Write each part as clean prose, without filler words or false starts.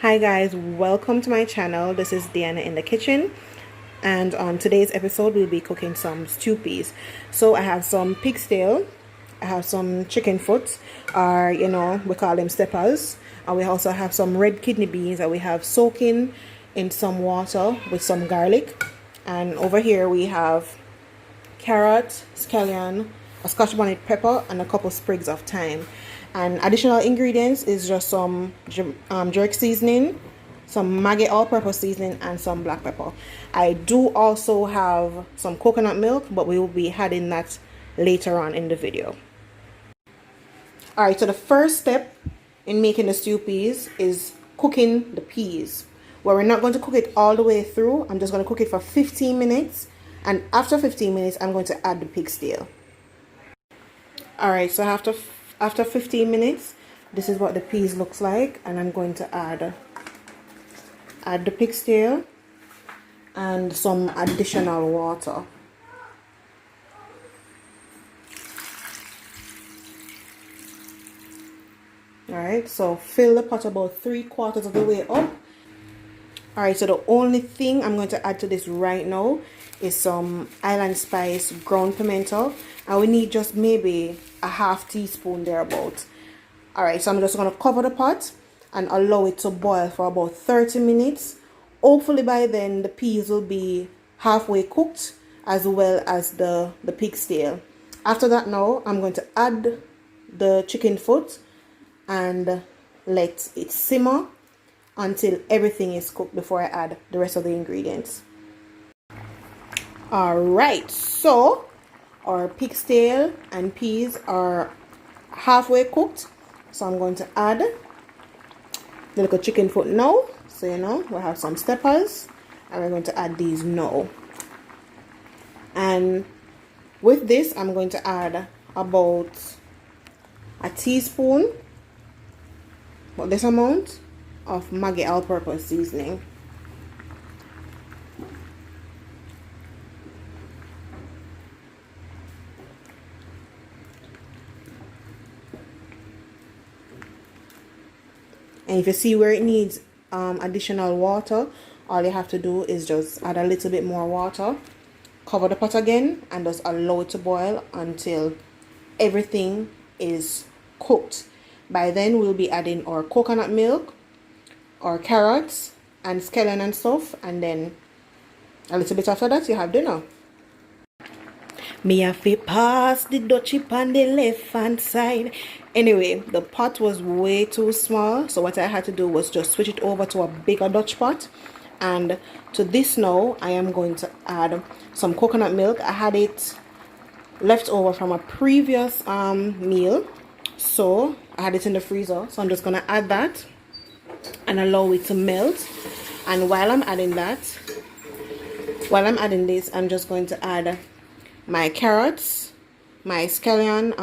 Hi guys, welcome to my channel. This is Dianna in the kitchen, and on today's episode we'll be cooking some stew peas. So I have some pig's tail, I have some chicken foot, or we call them steppers, and we also have some red kidney beans that we have soaking in some water with some garlic. And over here we have carrot, scallion, a scotch bonnet pepper, and a couple sprigs of thyme. And additional ingredients is just some jerk seasoning, some Maggi all-purpose seasoning, and some black pepper. I do also have some coconut milk, but we will be adding that later on in the video. Alright, so the first step in making the stew peas is cooking the peas. Well, we're not going to cook it all the way through. I'm just going to cook it for 15 minutes. And after 15 minutes, I'm going to add the pig's tail. Alright, so after 15 minutes, this is what the peas looks like, and I'm going to add the pig's tail and some additional water. Alright, so fill the pot about 3/4 of the way up. Alright, so the only thing I'm going to add to this right now is some island spice ground pimento, and we need just maybe a half teaspoon thereabout. Alright, so I'm just going to cover the pot and allow it to boil for about 30 minutes. Hopefully by then the peas will be halfway cooked, as well as the pig's tail. After that, now I'm going to add the chicken foot and let it simmer until everything is cooked before I add the rest of the ingredients. Alright, so our pig's tail and peas are halfway cooked, so I'm going to add the little chicken foot now. So we'll have some steppers, and we're going to add these now. And with this, I'm going to add about a teaspoon, about this amount of Maggi all-purpose seasoning. And if you see where it needs additional water, all you have to do is just add a little bit more water, cover the pot again, and just allow it to boil until everything is cooked. By then we'll be adding our coconut milk, our carrots and scallion and stuff, and then a little bit after that you have dinner. Me have to pass the dutchie on the left hand side. Anyway, the pot was way too small, so what I had to do was just switch it over to a bigger Dutch pot. And to this now, I am going to add some coconut milk. I had it left over from a previous meal, so I had it in the freezer. So I'm just going to add that and allow it to melt. And while I'm adding this, I'm just going to add my carrots, my scallion,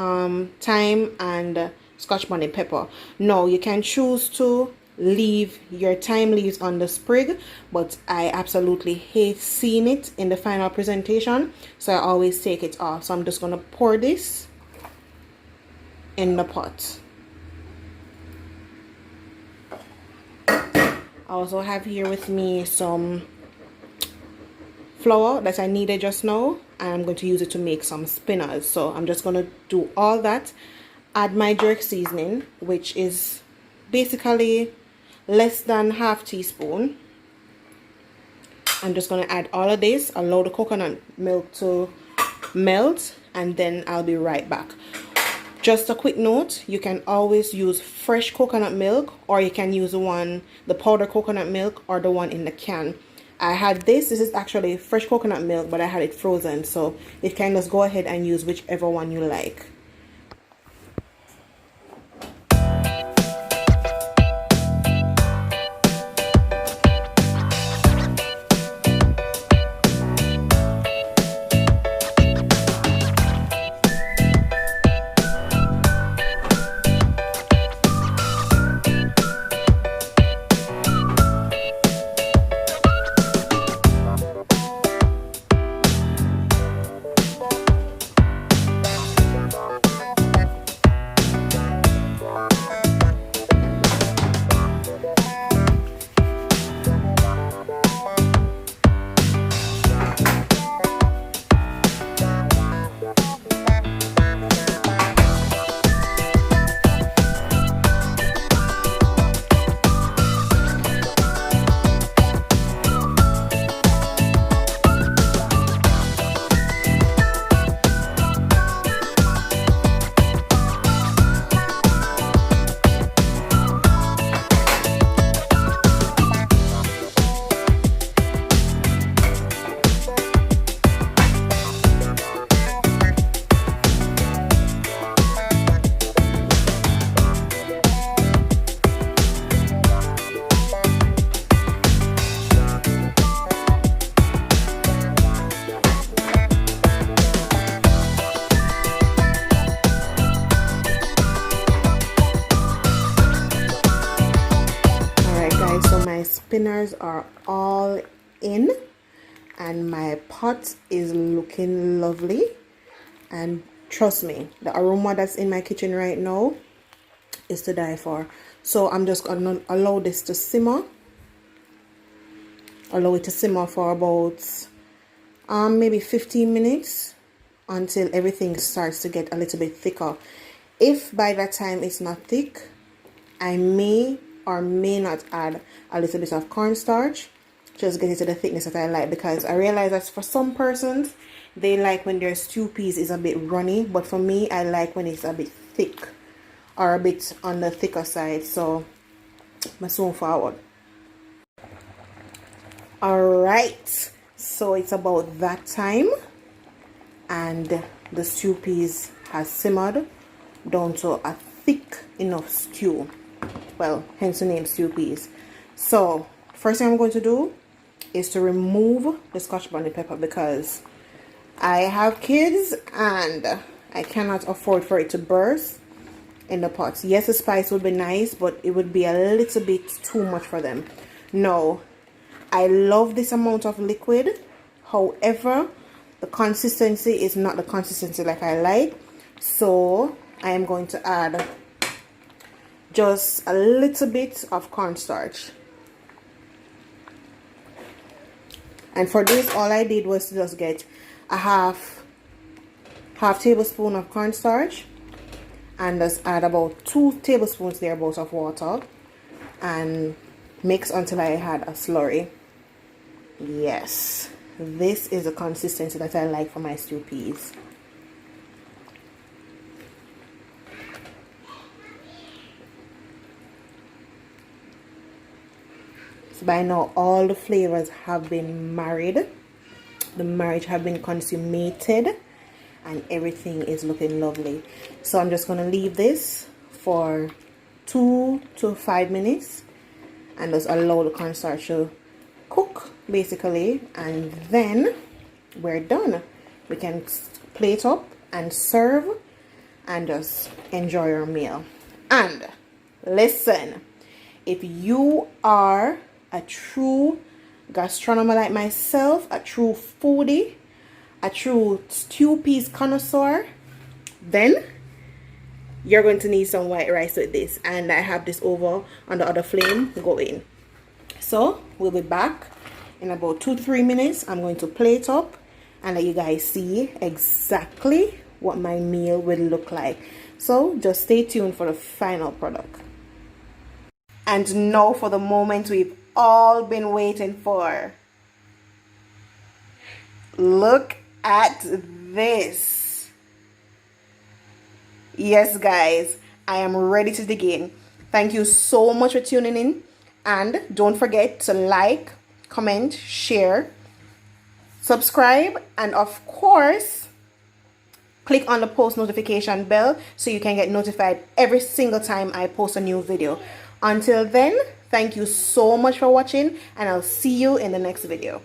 thyme, and scotch bonnet pepper. Now you can choose to leave your thyme leaves on the sprig, but I absolutely hate seeing it in the final presentation, so I always take it off. So I'm just going to pour this in the pot. I also have here with me some flour that I needed just now, and I'm going to use it to make some spinners. So I'm just going to do all that, add my jerk seasoning, which is basically less than half teaspoon. I'm just going to add all of this, allow the coconut milk to melt, and then I'll be right back. Just a quick note, you can always use fresh coconut milk, or you can use the powdered coconut milk, or the one in the can. I had this is actually fresh coconut milk, but I had it frozen, so you can just go ahead and use whichever one you like. thinners are all in, and my pot is looking lovely. And trust me, the aroma that's in my kitchen right now is to die for. So I'm just gonna allow this to simmer. Allow it to simmer for about maybe 15 minutes until everything starts to get a little bit thicker. If by that time it's not thick, I may or may not add a little bit of cornstarch. Just get it to the thickness that I like, because I realize that for some persons they like when their stew peas is a bit runny, but for me I like when it's a bit thick or a bit on the thicker side. So I'm soon forward. Alright, so it's about that time, and the stew peas has simmered down to a thick enough stew. Well, hence the name stew peas. So first thing I'm going to do is to remove the Scotch bonnet pepper, because I have kids and I cannot afford for it to burst in the pot. Yes, the spice would be nice, but it would be a little bit too much for them. No, I love this amount of liquid. However, the consistency is not the consistency like I like. So I am going to add just a little bit of cornstarch. And for this, all I did was to just get a half tablespoon of cornstarch, and just add about 2 tablespoons thereabouts of water, and mix until I had a slurry. Yes, this is the consistency that I like for my stew peas. So by now all the flavors have been married, the marriage have been consummated, and everything is looking lovely. So I'm just going to leave this for 2 to 5 minutes and just allow the cornstarch to cook basically, and then we're done. We can plate up and serve and just enjoy our meal. And listen, if you are a true gastronomer like myself, a true foodie, a true stew peas connoisseur, then you're going to need some white rice with this. And I have this over on the other flame going. So we'll be back in about 2-3 minutes. I'm going to plate up and let you guys see exactly what my meal will look like. So just stay tuned for the final product. And now for the moment we've all been waiting for. Look at this. Yes guys, I am ready to dig in. Thank you so much for tuning in, and don't forget to like, comment, share, subscribe, and of course click on the post notification bell so you can get notified every single time I post a new video. Until then, thank you so much for watching, and I'll see you in the next video.